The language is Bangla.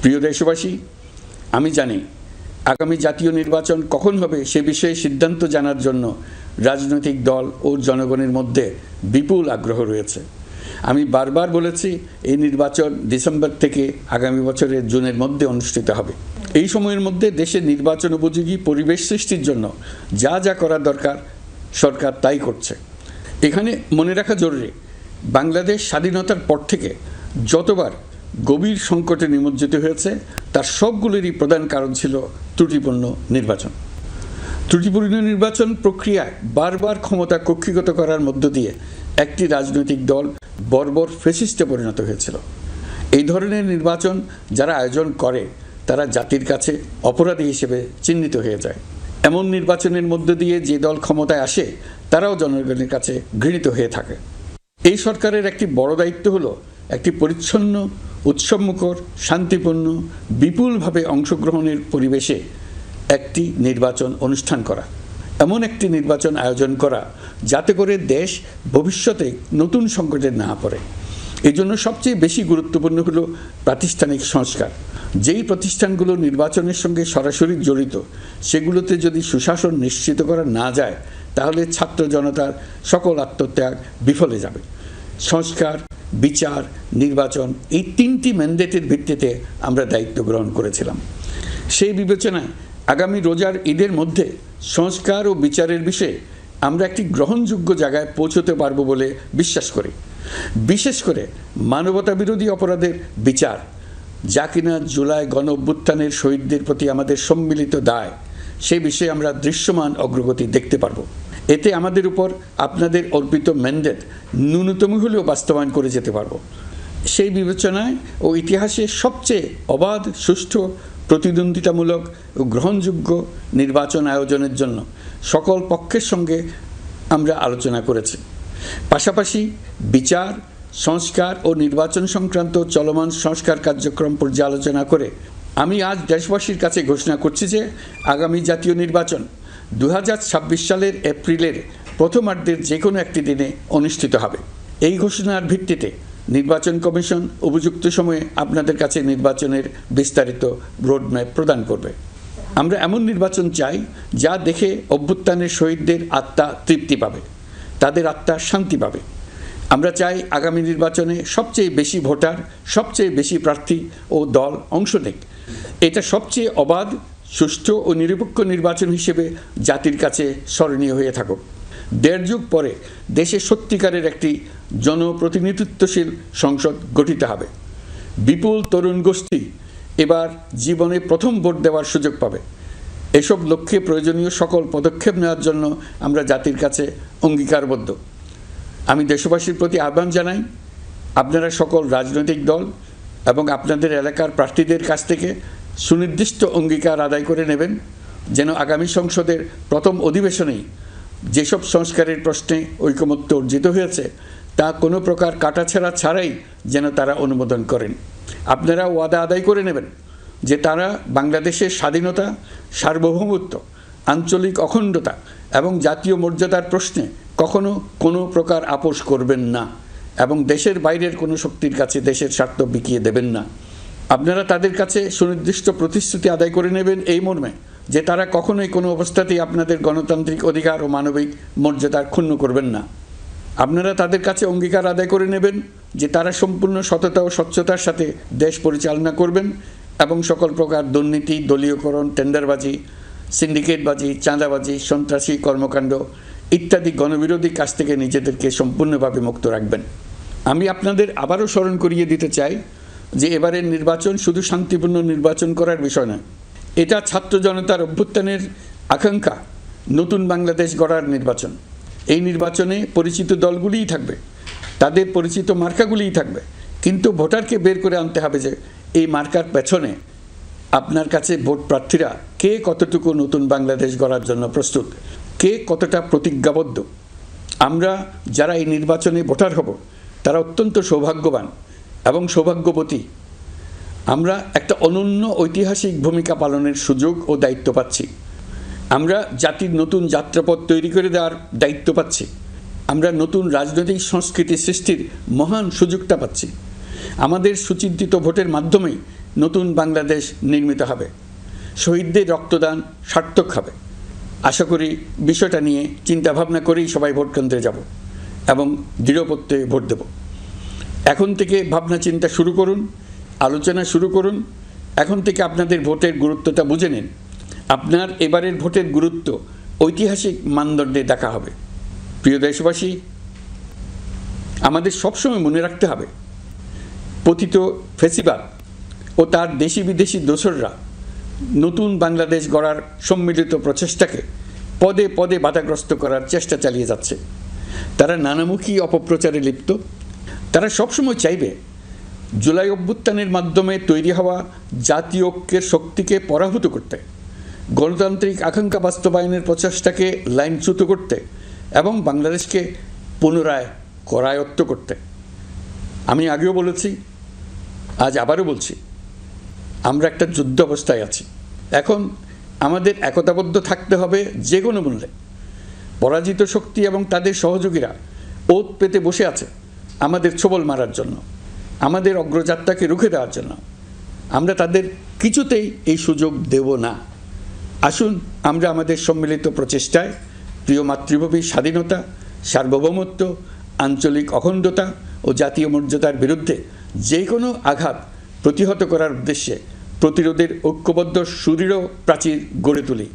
প্রিয় দেশবাসী, আমি জানি আগামী জাতীয় নির্বাচন কখন হবে সে বিষয়ে সিদ্ধান্ত জানার জন্য রাজনৈতিক দল ও জনগণের মধ্যে বিপুল আগ্রহ রয়েছে। আমি বারবার বলেছি এই নির্বাচন ডিসেম্বর থেকে আগামী বছরের জুনের মধ্যে অনুষ্ঠিত হবে। এই সময়ের মধ্যে দেশের নির্বাচন উপযোগী পরিবেশ সৃষ্টির জন্য যা যা করা দরকার সরকার তাই করছে। এখানে মনে রাখা জরুরি, বাংলাদেশ স্বাধীনতার পর থেকে যতবার গভীর সংকটে নিমজ্জিত হয়েছে তার সবগুলোরই প্রধান কারণ ছিল ত্রুটিপূর্ণ নির্বাচন। ত্রুটিপূর্ণ নির্বাচন প্রক্রিয়ায় বারবার ক্ষমতা কক্ষিগত করার মধ্য দিয়ে একটি রাজনৈতিক দল বর্বর ফ্যাসিস্টে পরিণত হয়েছিল। এই ধরনের নির্বাচন যারা আয়োজন করে তারা জাতির কাছে অপরাধী হিসেবে চিহ্নিত হয়ে যায়। এমন নির্বাচনের মধ্য দিয়ে যে দল ক্ষমতায় আসে তারাও জনগণের কাছে ঘৃণিত হয়ে থাকে। এই সরকারের একটি বড় দায়িত্ব হলো একটি পরিচ্ছন্ন, উৎসবমুখর, শান্তিপূর্ণ, বিপুলভাবে অংশগ্রহণের পরিবেশে একটি নির্বাচন অনুষ্ঠান করা, এমন একটি নির্বাচন আয়োজন করা যাতে করে দেশ ভবিষ্যতে নতুন সংকটে না পড়ে। এই জন্য সবচেয়ে বেশি গুরুত্বপূর্ণ হলো প্রাতিষ্ঠানিক সংস্কার। যেই প্রতিষ্ঠানগুলো নির্বাচনের সঙ্গে সরাসরি জড়িত সেগুলোতে যদি সুশাসন নিশ্চিত করা না যায় তাহলে ছাত্র জনতার সকল আত্মত্যাগ বিফলে যাবে। সংস্কার, বিচার, নির্বাচন এই তিনটি ম্যান্ডেটের ভিত্তিতে আমরা দায়িত্ব গ্রহণ করেছিলাম। সেই বিবেচনায় আগামী রোজার ঈদের মধ্যে সংস্কার ও বিচারের বিষয়ে আমরা একটি গ্রহণযোগ্য জায়গায় পৌঁছতে পারব বলে বিশ্বাস করি। বিশেষ করে মানবতাবিরোধী অপরাধের বিচার, যা কিনা জুলাই গণ অভ্যুত্থানের শহীদদের প্রতি আমাদের সম্মিলিত দায়, সেই বিষয়ে আমরা দৃশ্যমান অগ্রগতি দেখতে পারব। এতে আমাদের উপর আপনাদের অর্পিত ম্যান্ডেট ন্যূনতম হলেও বাস্তবায়ন করে যেতে পারব। সেই বিবেচনায় ও ইতিহাসে সবচেয়ে অবাধ, সুষ্ঠু, প্রতিদ্বন্দ্বিতামূলক ও গ্রহণযোগ্য নির্বাচন আয়োজনের জন্য সকল পক্ষের সঙ্গে আমরা আলোচনা করেছি। পাশাপাশি বিচার, সংস্কার ও নির্বাচন সংক্রান্ত চলমান সংস্কার কার্যক্রম পর্যালোচনা করে আমি আজ দেশবাসীর কাছে ঘোষণা করছি যে আগামী জাতীয় নির্বাচন 2026 সালের এপ্রিলের প্রথমার্ধের যে কোনো একটি দিনে অনুষ্ঠিত হবে। এই ঘোষণার ভিত্তিতে নির্বাচন কমিশন উপযুক্ত সময়ে আপনাদের কাছে নির্বাচনের বিস্তারিত রোডম্যাপ প্রদান করবে। আমরা এমন নির্বাচন চাই যা দেখে অভ্যুত্থানের শহীদদের আত্মা তৃপ্তি পাবে, তাদের আত্মা শান্তি পাবে। আমরা চাই আগামী নির্বাচনে সবচেয়ে বেশি ভোটার, সবচেয়ে বেশি প্রার্থী ও দল অংশ নেক। এটা সবচেয়ে অবাধ, সুষ্ঠু ও নিরপেক্ষ নির্বাচন হিসেবে জাতির কাছে স্মরণীয় হয়ে থাকুক। 1.5 যুগ পরে দেশে সত্যিকারের একটি জনপ্রতিনিধিত্বশীল সংসদ গঠিত হবে। বিপুল তরুণ গোষ্ঠী এবার জীবনে প্রথম ভোট দেওয়ার সুযোগ পাবে। এসব লক্ষ্যে প্রয়োজনীয় সকল পদক্ষেপ নেওয়ার জন্য আমরা জাতির কাছে অঙ্গীকারবদ্ধ। আমি দেশবাসীর প্রতি আহ্বান জানাই, আপনারা সকল রাজনৈতিক দল এবং আপনাদের এলাকার প্রার্থীদের কাছ থেকে সুনির্দিষ্ট অঙ্গীকার আদায় করে নেবেন যেন আগামী সংসদের প্রথম অধিবেশনেই যেসব সংস্কারের প্রশ্নে ঐকমত্য অর্জিত হয়েছে তা কোনো প্রকার কাটাছেঁড়া ছাড়াই যেন তারা অনুমোদন করেন। আপনারা ওয়াদা আদায় করে নেবেন যে তারা বাংলাদেশের স্বাধীনতা, সার্বভৌমত্ব, আঞ্চলিক অখণ্ডতা এবং জাতীয় মর্যাদার প্রশ্নে কখনো কোনো প্রকার আপোষ করবেন না এবং দেশের বাইরের কোনো শক্তির কাছে দেশের স্বার্থ বিকিয়ে দেবেন না। আপনারা তাদের কাছে সুনির্দিষ্ট প্রতিশ্রুতি আদায় করে নেবেন এই মর্মে যে তারা কখনোই কোনো অবস্থাতেই আপনাদের গণতান্ত্রিক অধিকার ও মানবিক মর্যাদা ক্ষুণ্ণ করবেন না। আপনারা তাদের কাছে অঙ্গীকার আদায় করে নেবেন যে তারা সম্পূর্ণ সততা ও স্বচ্ছতার সাথে দেশ পরিচালনা করবেন এবং সকল প্রকার দুর্নীতি, দলীয়করণ, টেন্ডারবাজি, সিন্ডিকেটবাজি, চাঁদাবাজি, সন্ত্রাসী কর্মকাণ্ড ইত্যাদি গণবিরোধী কাজ থেকে নিজেদেরকে সম্পূর্ণভাবে মুক্ত রাখবেন। আমি আপনাদের আবারও স্মরণ করিয়ে দিতে চাই যে এবারের নির্বাচন শুধু শান্তিপূর্ণ নির্বাচন করার বিষয় নয়, এটা ছাত্র জনতার অভ্যুত্থানের আকাঙ্ক্ষা নতুন বাংলাদেশ গড়ার নির্বাচন। এই নির্বাচনে পরিচিত দলগুলিই থাকবে, তাদের পরিচিত মার্কাগুলিই থাকবে, কিন্তু ভোটারকে বের করে আনতে হবে যে এই মার্কার পেছনে আপনার কাছে ভোট প্রার্থীরা কে কতটুকু নতুন বাংলাদেশ গড়ার জন্য প্রস্তুত, কে কতটা প্রতিজ্ঞাবদ্ধ। আমরা যারা এই নির্বাচনে ভোটার হব তারা অত্যন্ত সৌভাগ্যবান এবং সৌভাগ্যবতী। আমরা একটা অনন্য ঐতিহাসিক ভূমিকা পালনের সুযোগ ও দায়িত্ব পাচ্ছি। আমরা জাতির নতুন যাত্রাপথ তৈরি করে দেওয়ার দায়িত্ব পাচ্ছি। আমরা নতুন রাজনৈতিক সংস্কৃতি সৃষ্টির মহান সুযোগটা পাচ্ছি। আমাদের সুচিন্তিত ভোটের মাধ্যমে নতুন বাংলাদেশ নির্মিত হবে, শহীদদের রক্তদান সার্থক হবে। আশা করি বিষয়টা নিয়ে চিন্তাভাবনা করেই সবাই ভোট কেন্দ্রে যাব এবং দৃঢ়প্রত্যয়ে ভোট দেব। এখন থেকে ভাবনা চিন্তা শুরু করুন, আলোচনা শুরু করুন। এখন থেকে আপনাদের ভোটের গুরুত্বটা বুঝে নিন। আপনার এবারের ভোটের গুরুত্ব ঐতিহাসিক মানদণ্ডে দেখা হবে। প্রিয় দেশবাসী, আমাদের সবসময় মনে রাখতে হবে, পতিত ফেসিবাদ ও তার দেশি বিদেশি দোসররা নতুন বাংলাদেশ গড়ার সম্মিলিত প্রচেষ্টাকে পদে পদে বাধাগ্রস্ত করার চেষ্টা চালিয়ে যাচ্ছে। তারা নানামুখী অপপ্রচারে লিপ্ত। তারা সবসময় চাইবে জুলাই অভ্যুত্থানের মাধ্যমে তৈরি হওয়া জাতীয় ঐক্যের শক্তিকে পরাভূত করতে, গণতান্ত্রিক আকাঙ্ক্ষা বাস্তবায়নের প্রচেষ্টাকে লাইনচ্যুত করতে এবং বাংলাদেশকে পুনরায় করায়ত্ত করতে। আমি আগেও বলেছি, আজ আবারও বলছি, আমরা একটা যুদ্ধ অবস্থায় আছি। এখন আমাদের একতাবদ্ধ থাকতে হবে যে কোনো মূল্যে। পরাজিত শক্তি এবং তাদের সহযোগীরা ওত পেতে বসে আছে আমাদের ছোবল মারার জন্য, আমাদের অগ্রযাত্রাকে রুখে দেওয়ার জন্য। আমরা তাদের কিছুতেই এই সুযোগ দেব না। আসুন আমরা আমাদের সম্মিলিত প্রচেষ্টায় প্রিয় মাতৃভূমির স্বাধীনতা, সার্বভৌমত্ব, আঞ্চলিক অখণ্ডতা ও জাতীয় মর্যাদার বিরুদ্ধে যে কোনো আঘাত প্রতিহত করার উদ্দেশ্যে প্রতিরোধের ঐক্যবদ্ধ সুদৃঢ় প্রাচীর গড়ে তুলি।